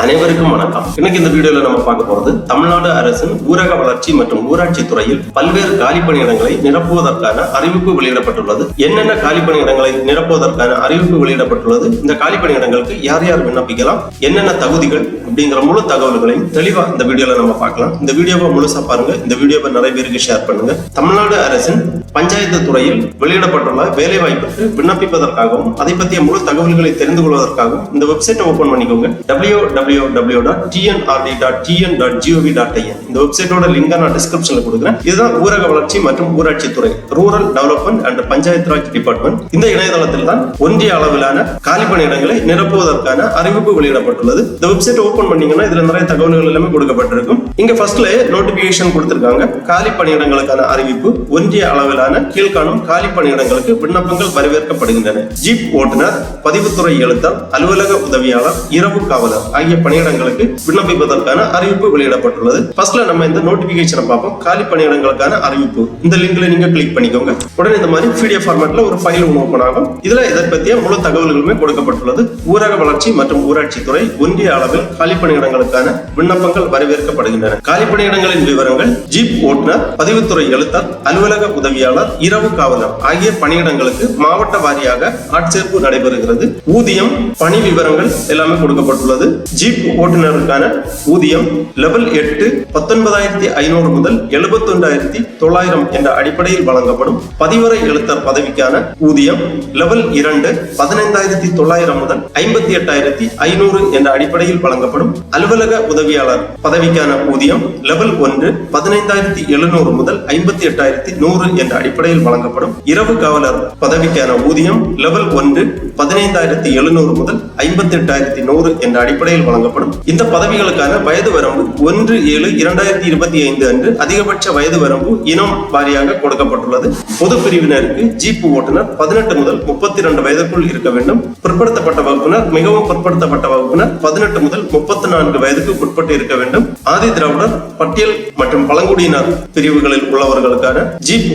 அனைவருக்கும் வணக்கம். இன்னைக்கு இந்த வீடியோல நம்ம பார்க்க போறது தமிழ்நாடு அரசின் ஊரக வளர்ச்சி மற்றும் ஊராட்சி துறையில் பல்வேறு காலி பணியிடங்களை நிரப்புவதற்கான அறிவிப்பு வெளியிடப்பட்டுள்ளது. என்னென்ன காலி பணியிடங்களை நிரப்புவதற்கான அறிவிப்பு வெளியிடப்பட்டுள்ளது, இந்த காலி பணியிடங்களுக்கு யார் யார் விண்ணப்பிக்கலாம், என்னென்ன தகுதிகள் அப்படிங்கிற முழு தகவல்களையும் தெளிவா இந்த வீடியோல நம்ம பார்க்கலாம். இந்த வீடியோவை முழுசா பாருங்க. இந்த வீடியோவை நிறைய பேருக்கு ஷேர் பண்ணுங்க. தமிழ்நாடு அரசின் பஞ்சாயத்து துறையில் வெளியிடப்பட்டுள்ள வேலை வாய்ப்புக்கு விண்ணப்பிப்பதற்காகவும் அதை பற்றிய முழு தகவல்களை தெரிந்து கொள்வதற்காகவும் இந்த வெப்சைட்டை ஓபன் பண்ணிக்கோங்க. www.tnrd.tn.gov.in இந்த வெப்சைட்டோட லிங்க் நான் டிஸ்கிரிப்ஷன்ல கொடுக்குறேன். இதுதான் ஊரக வளர்ச்சி மற்றும் ஊராட்சி துறை, rural development and panchayat Raj department. இந்த இணையதளத்தில் தான் ஒன்றிய அளவிலான காலி பணியிடங்களை நிரப்புவதற்கான அறிவிப்பு வெளியிடப்பட்டுள்ளது. இந்த வெப்சைட் ஓபன் பண்ணீங்கன்னா இதுல நிறைய தகவல்கள் எல்லாமே கொடுக்கப்பட்டிருக்கும். இங்க ஃபர்ஸ்ட்ல நோட்டிபிகேஷன் கொடுத்திருக்காங்க. காலி பணியிடங்களுக்கான அறிவிப்பு, ஒன்றிய அளவிலான கீழ்காணும் காலி பணியிடங்களுக்கு விண்ணப்பங்கள் வரவேற்கப்படுகின்றன. ஜீப் ஓட்டுநர், பதிவுத்துறை எழுத்தர், அலுவலக உதவியாளர், இரவு காவலர் ஆகிய பணியிடங்களுக்கு விண்ணப்பிப்பதற்கான அறிவிப்பு வெளியிடப்பட்டுள்ளது. ஃபர்ஸ்ட்ல நம்ம இந்த நோட்டிபிகேஷனை பார்ப்போம். காலி பணியிடங்களுக்கான அறிவிப்பு இந்த லிங்க்ல நீங்க கிளிக் பண்ணிக்கோங்க. உடனே இந்த மாதிரி PDF ஃபார்மேட்ல ஒரு ஃபைல் ஓபன் ஆகும். இதுல இதை பற்றிய முழு தகவல்களுமே கொடுக்கப்பட்டுள்ளது. ஊரக வளர்ச்சி மற்றும் ஊராட்சி துறை ஒன்றிய அளவில் காலி பணியிடங்களுக்கான விண்ணப்பங்கள் வரவேற்கப்படுகின்றன. காலி பணியிடங்களின் விவரங்கள்: ஜீப் ஓட்டுநர், பதிவுத்துறை எழுத்தர், அலுவலக உதவியாளர், இரவு காவலர் ஆகிய பணியிடங்களுக்கு மாவட்ட வாரியாக ஆட்சேர்ப்பு நடைபெறுகிறது. ஊதியம், பணி விவரங்கள் எல்லாமே கொடுக்கப்பட்டுள்ளது. ஜீப் ஓட்டுநருக்கான ஊதியம் லெவல் 8 19,500 முதல் 71,900 என்ற அடிப்படையில் வழங்கப்படும். பதிவறை எழுத்தர் பதவிக்கான ஊதியம் லெவல் 2 15,900 முதல் 58,500 என்ற அடிப்படையில் வழங்கப்படும். அலுவலக உதவியாளர் பதவிக்கான ஊதியம் லெவல் 1 15,700 முதல் 58,100 என்ற அடிப்படையில் வழங்கப்படும். இரவு காவலர் பதவிக்கான ஊதியம் லெவல் 1 15,700 முதல் 58,100 என்ற அடிப்படையில் வழங்கப்படும். இந்த பதவிகளுக்கான வயது வரம்பு 1/7/2025 அன்று அதிகபட்ச வயது வரம்பு இனம் வாரியாக கொடுக்கப்பட்டுள்ளது. பொது பிரிவினருக்கு ஜீப் ஓட்டுநர் 18 முதல் 32 வயதுக்குள் இருக்க வேண்டும். பிற்படுத்தப்பட்ட வகுப்பினர், மிகவும் பிற்படுத்தப்பட்ட வகுப்பினர் 18 முதல் 34 வயதுக்கு உட்பட்டு இருக்க வேண்டும். ஆதி திராவிடர், பட்டியல் மற்றும் பழங்குடியினர் பிரிவுகளில் உள்ளவர்களுக்கான ஜீப்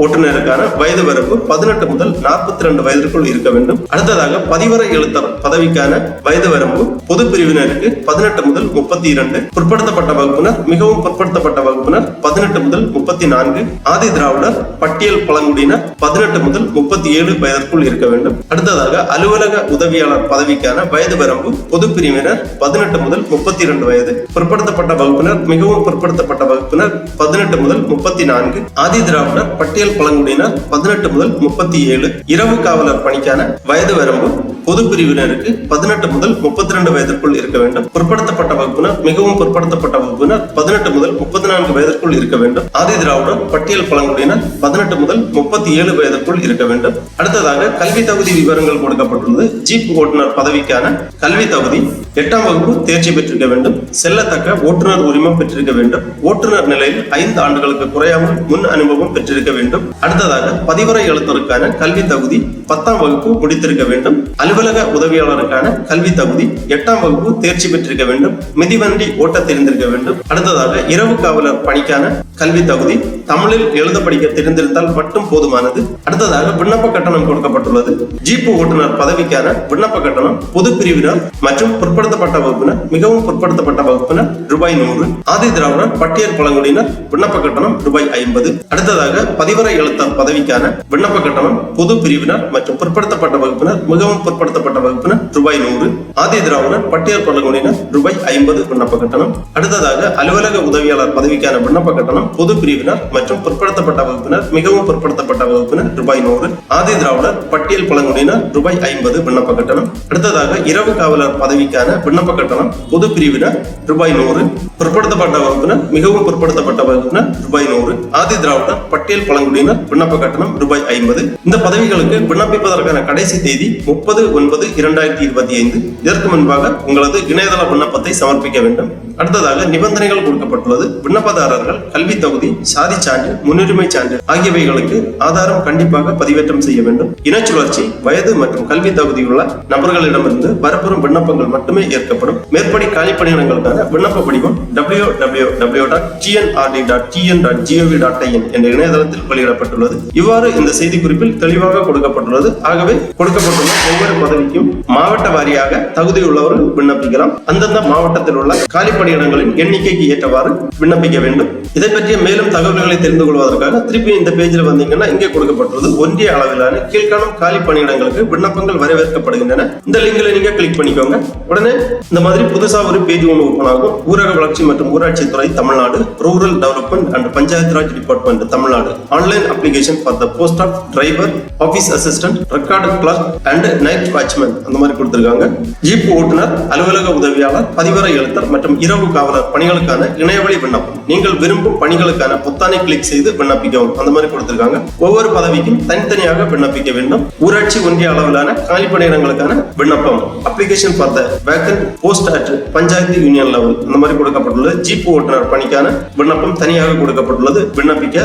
ஓட்டுநருக்கான வயது வரம்பு 18 முதல் 42 வயதிற்குள் இருக்க வேண்டும். அடுத்ததாக பதிவறை எழுத்தர் பதவிக்கான வயது வரம்பு பொது பிரிவினருக்கு 18 முதல் 32, பிற்படுத்தப்பட்ட வகுப்பினர், மிகவும் பிற்படுத்தப்பட்ட வகுப்பினர் 18 முதல் 34, ஆதி திராவிடர், பட்டியல் பழங்குடியினர் 18 முதல் 37 வயதிற்குள் இருக்க வேண்டும். அடுத்ததாக அலுவலக உதவியாளர் பதவிக்கான வயது வரம்பு பொது பிரிவினர் 18 முதல் 32 வயது, பிற்படுத்தப்பட்ட வகுப்பினர், மிகவும் பிற்படுத்தப்பட்ட வகுப்பினர் 18 முதல் 34, ஆதி திராவிடர், பட்டியல் பழங்குடியினர் 18 முதல் 37. இரவு காவலர் பணிக்கான வயது வரம்பு பொது பிரிவினருக்கு 18 முதல் 32 வயதிற்குள் இருக்க வேண்டும். பிற்படுத்தப்பட்ட வகுப்பினர், மிகவும் பிற்படுத்தப்பட்ட வகுப்பினர் 18 முதல் 34 வயதிற்குள் இருக்க வேண்டும். ஆதி திராவிடர், பட்டியல் பழங்குடியினர் 18 முதல் 37 வயதிற்குள் இருக்க வேண்டும். அடுத்ததாக கல்வி தகுதி விவரங்கள் கொடுக்கப்பட்டுள்ளது. ஜீப் ஓட்டுநர் பதவிக்கான கல்வி தகுதி 8ஆம் வகுப்பு தேர்ச்சி பெற்றிருக்க வேண்டும். செல்லத்தக்க ஓட்டுநர் உரிமம் பெற்றிருக்க வேண்டும். ஓட்டுநர் நிலையில் 5 ஆண்டுகளுக்கு குறையாமல் முன் அனுபவம் பெற்றிருக்க வேண்டும். அடுத்ததாக பதிவறை எழுத்தருக்கான கல்வி தகுதி 10ஆம் வகுப்பு முடித்திருக்க வேண்டும். அலுவலக உதவியாளருக்கான கல்வி தகுதி 8ஆம் வகுப்பு தேர்ச்சி பெற்றிருக்க வேண்டும். மிதிவண்டி ஓட்ட தெரிந்திருக்க வேண்டும். அடுத்ததாக இரவு காவலர் பணிக்கான கல்வி தகுதி தமிழில் எழுத படிக்க தெரிந்திருந்தால் மட்டும் போதுமானது. அடுத்ததாக விண்ணப்ப கட்டணம் கொடுக்கப்பட்டுள்ளது. ஜீப் ஓட்டுநர் பதவிக்கான விண்ணப்ப கட்டணம் பொது பிரிவினர் மற்றும் பிற்படுத்தப்பட்ட வகுப்பினர், மிகவும் பிற்படுத்தப்பட்ட வகுப்பினர் ரூபாய் 100, ஆதி திராவிடர், பட்டியல் பழங்குடியினர் விண்ணப்ப கட்டணம் ரூபாய் 50. அடுத்ததாக பதிவறை எழுத்தர் பதவிக்கான விண்ணப்ப கட்டணம் பொது பிரிவினர் மற்றும் பிற்படுத்தப்பட்ட வகுப்பினர், மிகவும் பிற்படுத்தப்பட்ட வகுப்பினர் ரூபாய் 100, ஆதி திராவிடர், பட்டியல் பழங்குடியினர் ரூபாய் 50 விண்ணப்ப கட்டணம். அடுத்ததாக அலுவலக உதவியாளர் பதவிக்கான விண்ணப்ப கட்டணம் பொது பிரிவினர் மற்றும் பிற்படுத்தப்பட்ட வகுப்பினர், மிகவும் பிற்படுத்தப்பட்ட வகுப்பினர் ரூபாய் 100, ஆதி திராவிடர், பட்டியல் பழங்குடியினர் ரூபாய் 50 விண்ணப்ப கட்டணம். அடுத்ததாக இரவு காவலர் பதவிக்கான விண்ணப்ப கட்டணம் பொது பிரிவினர் ரூபாய் 100, பிற்படுத்தப்பட்ட வகுப்பினர், மிகவும் பிற்படுத்தப்பட்ட வகுப்பினர் ரூபாய் 100, ஆதி திராவிடர், பட்டியல் பழங்குடியினர் விண்ணப்ப கட்டணம் ரூபாய் 50. இந்த பதவிகளுக்கு விண்ணப்பிப்பதற்கான கடைசி தேதி 30/9/2025. இதற்கு முன்பாக உங்களது இணையதள விண்ணப்பத்தை சமர்ப்பிக்க வேண்டும். அடுத்ததாக நிபந்தனைகள் கொடுக்கப்பட்டுள்ளது. விண்ணப்பதாரர்கள் கல்வி தகுதி, சாதி சான்று, முன்னுரிமை சான்று ஆகியவைகளுக்கு ஆதாரம் கண்டிப்பாக பதிவேற்றம் செய்ய வேண்டும். இனச்சுழற்சி, வயது மற்றும் கல்வி தகுதியுள்ள நபர்களிடமிருந்து வரப்பெறும் விண்ணப்பங்கள் மட்டுமே ஏற்கப்படும். மேற்படி காலி பணியிடங்களுக்கான விண்ணப்ப படிவம் www.tnrd.tn.gov.in என்ற இணையதளத்தில் வெளியிடப்பட்டுள்ளது. இவ்வாறு இந்த செய்தி குறிப்பில் தெளிவாக கொடுக்கப்பட்டுள்ளது. ஆகவே கொடுக்கப்பட்டுள்ள ஒவ்வொரு பதவிக்கும் மாவட்ட வாரியாக தகுதி உள்ளவர்கள் விண்ணப்பிக்கலாம். அந்தந்த மாவட்டத்தில் உள்ள காலி பணியிடங்களின் எண்ணிக்கைக்கு ஏற்றவாறு விண்ணப்பிக்க வேண்டும். இதை பற்றிய மேலும் தகவல்களை தெரிந்து கொள்வதற்காக திருப்பி இந்த பேஜில் வந்தீங்கன்னா இங்கே கொடுக்கப்பட்டுள்ளது ஒன்றிய அளவிலான கீழ்காணும் காலி பணியிடங்களுக்கு விண்ணப்பங்கள் வரவேற்கப்படுகின்றன. இந்த லிங்க்ல நீங்க கிளிக் பண்ணிக்கோங்க. உடனே இந்த மாதிரி புதுசா ஒரு பேஜ் ஒன்று ஓபன் ஆகும். ஊரக வளர்ச்சி மற்றும் ஊராட்சித்துறை Tamil Nadu, rural development and panchayat Raj department Tamil Nadu, online application for the post of driver, office assistant, record clerk and night watchman அந்த மாதிரி கொடுத்திருக்காங்க. ஜீப் ஓட்டுநர், அலுவலக உதவியாளர், பதிவரை எழுத்தர் மற்றும் இரவு காவலர் பணிகளுக்கான இணையவழி விண்ணப்பம். நீங்கள் விரும்பும் பணிகளுக்கான பொத்தானை கிளிக் செய்து விண்ணப்பிக்கவும் அந்த மாதிரி கொடுத்திருக்காங்க. ஒவ்வொரு பதவிக்கும் தனித்தனியாக விண்ணப்பிக்க வேண்டும். ஊராட்சி ஒன்றிய அளவிலான காலி பணியிடங்களுக்கான விண்ணப்பம், application for the vacant post at panchayat union level அந்த மாதிரி கொடுக்கப்பட்டுள்ளது. ஜீப் ஓட்டுநர் பணிக்கான விண்ணப்பம் தனியாக கொடுக்கப்பட்டுள்ளது. விண்ணப்பிக்க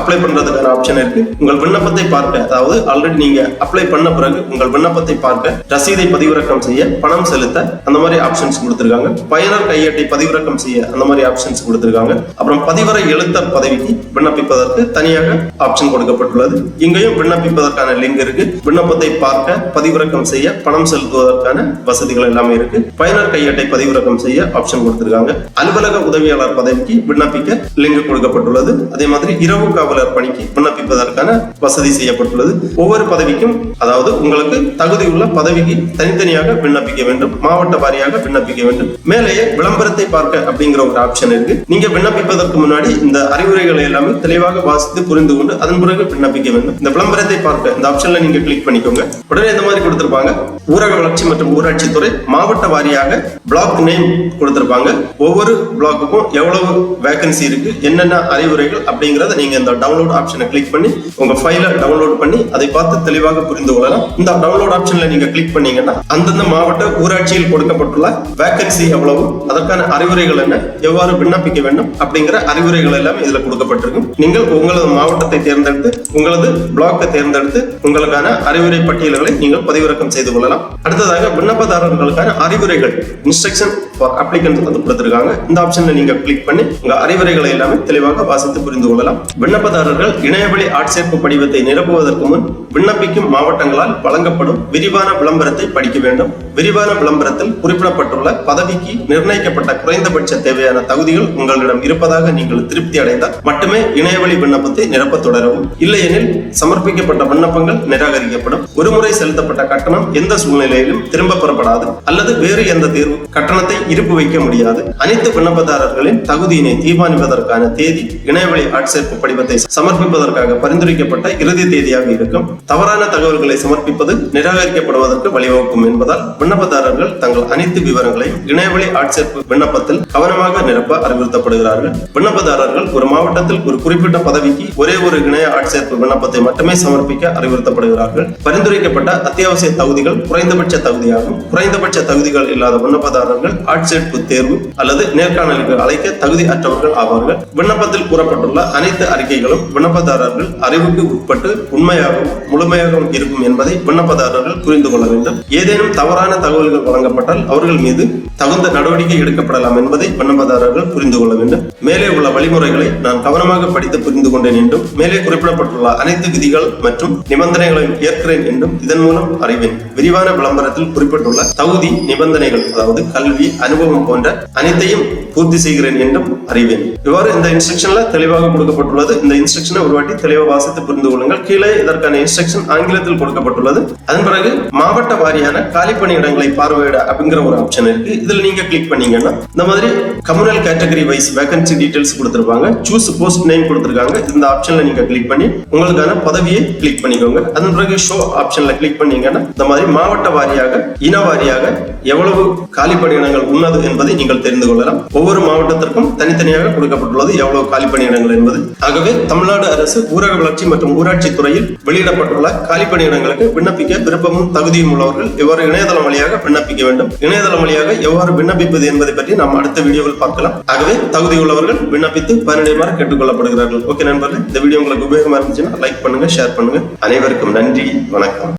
அப்ளை பண்றதுக்கான ஆப்ஷன் இருக்கு. உங்கள் விண்ணப்பத்தை பார்க்க, அதாவது ஆல்ரெடி நீங்க அப்ளை பண்ண பிறகு உங்கள் விண்ணப்பத்தை பார்க்க, ரசீதை பதிவிறக்கம் செய்ய, பணம் செலுத்த அந்த மாதிரி ஆப்ஷன்ஸ் கொடுத்திருக்காங்க. பயனர் கையேட்டை பதிவிறக்கம் செய்ய அந்த மாதிரி ஆப்ஷன்ஸ் கொடுத்திருக்காங்க. அப்புறம் பதிவரை எழுத்தர் பதவிக்கு விண்ணப்பிப்பதற்கு தனியாக ஆப்ஷன் கொடுக்கப்பட்டுள்ளது. இங்கேயும் விண்ணப்பிப்பதற்கான லிங்க் இருக்கு. விண்ணப்பத்தை பார்க்க, பதிவிறக்கம் செய்ய, பணம் செலுத்துவதற்கான வசதிகள் எல்லாமே இருக்கு. பயனர் கையேட்டை பதிவிறக்கம் செய்ய ஆப்ஷன் கொடுத்திருக்காங்க. அலுவலக உதவியாளர் பதவிக்கு விண்ணப்பிக்க லிங்க் கொடுக்கப்பட்டுள்ளது. அதே மாதிரி இரவு காவலர் பணிக்கு விண்ணப்பிப்பதற்கான வசதி செய்யப்பட்டுள்ளது. ஒவ்வொரு பதவிக்கும், அதாவது உங்களுக்கு தகுதியுள்ள பதவிக்கு தனித்தனியாக விண்ணப்பிக்க வேண்டும். மாவட்ட வாரியாக விண்ணப்பிக்க வேண்டும். மேலேயே விளம்பரத்தை பார்க்க அப்படிங்கிற ஒரு ஆப்ஷன் இருக்கு. நீங்க விண்ணப்பிப்பதற்கு முன்னாடி இந்த அறிவுரைகளை எல்லாமே தெளிவாக வாசித்து புரிந்து கொண்டு அதன் பிறகு விண்ணப்பிக்க வேண்டும். இந்த விளம்பரத்தை பார்க்க இந்த ஆப்ஷன்ல நீங்க கிளிக் பண்ணிக்கோங்க. உடனே இந்த மாதிரி கொடுத்திருப்பாங்க. ஊரக வளர்ச்சி மற்றும் ஊராட்சித்துறை மாவட்ட வாரியாக பிளாக் நேம் கொடுத்திருப்பாங்க. ஒவ்வொரு பிளாக்குக்கும் எவ்வளவு வேகன்சி இருக்கு, என்னென்ன அறிவுரைகள் அப்படிங்கறத நீங்க இந்த டவுன்லோட் ஆப்ஷனை கிளிக் பண்ணி உங்க ஃபைலை டவுன்லோட் பண்ணி அதை பார்த்து தெளிவாக புரிந்து கொள்ளலாம். இந்த டவுன்லோட் ஆப்ஷன்ல நீங்க கிளிக் பண்ணீங்கன்னா அந்தந்த மாவட்ட ஊராட்சியில் கொடுக்கப்பட்டுள்ள வேகன்சி எவ்வளவு, அதற்கான அறிவுரைகள் என்ன, எவ்வாறு விண்ணப்பிக்க வேண்டும் அப்படிங்கிற அறிவுரைகள் எல்லாம் இதுல கொடுக்கப்பட்டிருக்கும். நீங்கள் உங்களது மாவட்டத்தை தேர்ந்தெடுத்து உங்களது பிளாக்கை தேர்ந்தெடுத்து உங்களுக்கான அறிவுரை பட்டியல்களை நீங்கள் பதிவிறக்கம் செய்து கொள்ளலாம். அடுத்ததாக விண்ணப்பதாரர்களுக்கான அறிவுரைகள், இன்ஸ்ட்ரக்ஷன் ஃபார் அப்ளிகன்ட் வந்து கொடுத்திருக்காங்க. இந்த ஆப்ஷன்ல நீங்க கிளிக் பண்ணி உங்க அறிவுரைகளை எல்லாமே தெளிவாக வாசித்து புரிந்து கொள்ளலாம். விண்ணப்பதாரர்கள் இணையவழி ஆட்சேர்ப்பு படிவத்தை நிரப்புவதற்கு முன் விண்ணப்பிக்கும் மாவட்டங்களால் வழங்கப்படும் விரிவான விளம்பரத்தை படிக்க வேண்டும். விரிவான விளம்பரத்தில் குறிப்பிடப்பட்டுள்ள பதவிக்கு நிர்ணயிக்கப்பட்ட குறைந்தபட்ச தேவையான தகுதிகள் உங்களிடம் இருப்பதாக நீங்கள் திருப்தி அடைந்தால் மட்டுமே இணையவழி விண்ணப்பத்தை நிரப்ப தொடரவும். இல்லையெனில் சமர்ப்பிக்கப்பட்ட விண்ணப்பங்கள் நிராகரிக்கப்படும். ஒருமுறை செலுத்தப்பட்ட கட்டணம் எந்த சூழ்நிலையிலும் திரும்ப பெறப்படாது அல்லது வேறு எந்த தேர்வு கட்டணத்தை இருப்பு வைக்க முடியாது. அனைத்து விண்ணப்பதாரர்களின் தகுதியினை தீர்மானிப்பதற்கான தேதி இணையவழி ஆட்சேர்ப்பு படிவத்தை சமர்ப்பிப்பதற்காக பரிந்துரைக்கப்பட்ட இறுதி தேதியாக இருக்கும். தவறான தகவல்களை சமர்ப்பிப்பது நிராகரிக்கப்படுவதற்கு வழிவகுக்கும் என்பதால் விண்ணப்பதாரர்கள் தங்கள் அனைத்து விவரங்களையும் இணையவழி ஆட்சேர்ப்பு விண்ணப்பத்தில் கவனமாக நிரப்ப அறிவுறுத்தப்படுகிறார்கள். விண்ணப்பதாரர்கள் ஒரு மாவட்டத்தில் ஒரு குறிப்பிட்ட பதவிக்கு ஒரே ஒரு இணைய ஆட்சேர்ப்பு விண்ணப்பத்தை மட்டுமே சமர்ப்பிக்க அறிவுறுத்தப்படுகிறார்கள். பரிந்துரைக்கப்பட்ட அத்தியாவசிய தகுதிகள் குறைந்தபட்ச தகுதியாகும். குறைந்தபட்ச தகுதிகள் இல்லாத விண்ணப்பதாரர்கள் ஆட்சேர்ப்பு தேர்வு அல்லது நேர்காணலுக்கு அழைக்க தகுதி அற்றவர்கள் ஆவார்கள். விண்ணப்பத்தில் கூறப்பட்டுள்ள அனைத்து அறிக்கைகளும் விண்ணப்பதாரர்கள் அறிவுக்கு உட்பட்டு உண்மையாகவும் முழுமையாகவும் இருக்கும் என்பதை விண்ணப்பதாரர்கள் புரிந்து கொள்ள வேண்டும். ஏதேனும் தவறான தகவல்கள் வழங்கப்பட்டால் அவர்கள் மீது தகுந்த நடவடிக்கை எடுக்கப்படலாம் என்பதை விண்ணப்பதாரர்கள் புரிந்து கொள்ள வேண்டும். மேலே உள்ள வழிமுறைகளை நான் கவனமாக படித்து புரிந்து கொண்டேன் என்றும் மேலே குறிப்பிடப்பட்டுள்ள அனைத்து விதிகள் மற்றும் நிபந்தனைகளையும் ஏற்கிறேன் என்றும் இதன் மூலம் அறிவேன். விரிவான விளம்பரத்தில் குறிப்பிட்டுள்ள தகுதி நிபந்தனைகள், அதாவது கல்வி, அனுபவம் போன்ற அனைத்தையும் பூர்த்தி செய்கிறேன் என்றும் அறிவேன். இவ்வாறு இந்த இன்ஸ்ட்ரக்ஷன்ல தெளிவாக கொடுக்கப்பட்டுள்ளது. இந்த இன்ஸ்ட்ரக்ஷனை ஒரு வாட்டி தெளிவாக வாசித்து புரிந்து கொள்ளுங்கள். கீழே இதற்கான இன்ஸ்ட்ரக்ஷன் ஆங்கிலத்தில் கொடுக்கப்பட்டுள்ளது. அதன் பிறகு மாவட்ட வாரியான காலி பணியிடங்களை பார்வையிட அப்படிங்கிற ஒரு ஆப்ஷன் இருக்கு. இதுல நீங்க கிளிக் பண்ணீங்கன்னா இந்த மாதிரி communal category wise vacancy details கொடுத்திருப்பாங்க. சூஸ் போஸ்ட் நேம் கொடுத்திருக்காங்க. இந்த ஆப்ஷன்ல நீங்க கிளிக் பண்ணி உங்களுக்கான பதவியை கிளிக் பண்ணிக்கோங்க. அதன் பிறகு ஷோ ஆப்ஷன்ல கிளிக் பண்ணீங்கன்னா இந்த மாதிரி மாவட்ட வாரியாக, இன வாரியாக எவ்வளவு காலி பணியிடங்கள் உள்ளது என்பதை நீங்கள் தெரிந்து கொள்ளலாம். ஒவ்வொரு மாவட்டத்திற்கும் தனித்தனியாக கொடுக்கப்பட்டுள்ளது எவ்வளவு காலி பணியிடங்கள் என்பது. ஆகவே தமிழ்நாடு அரசு ஊரக வளர்ச்சி மற்றும் ஊராட்சி துறையில் வெளியிடப்பட்டுள்ள காலி பணியிடங்களுக்கு விண்ணப்பிக்க விருப்பமும் தகுதியும் உள்ளவர்கள் இவ்வாறு இணையதளம் வழியாக விண்ணப்பிக்க வேண்டும். இணையதளம் வழியாக எவ்வாறு விண்ணப்பிப்பது என்பதை பற்றி நாம் அடுத்த வீடியோவில் பார்க்கலாம். ஆகவே தகுதி உள்ளவர்கள் விண்ணப்பித்து பயனடையுமாறு கேட்டுக்கொள்ளப்படுகிறார்கள். ஓகே நண்பர்களே, இந்த வீடியோ உங்களுக்கு உபயோகமா இருந்துச்சுன்னா லைக் பண்ணுங்க, ஷேர் பண்ணுங்க. அனைவருக்கும் நன்றி, வணக்கம்.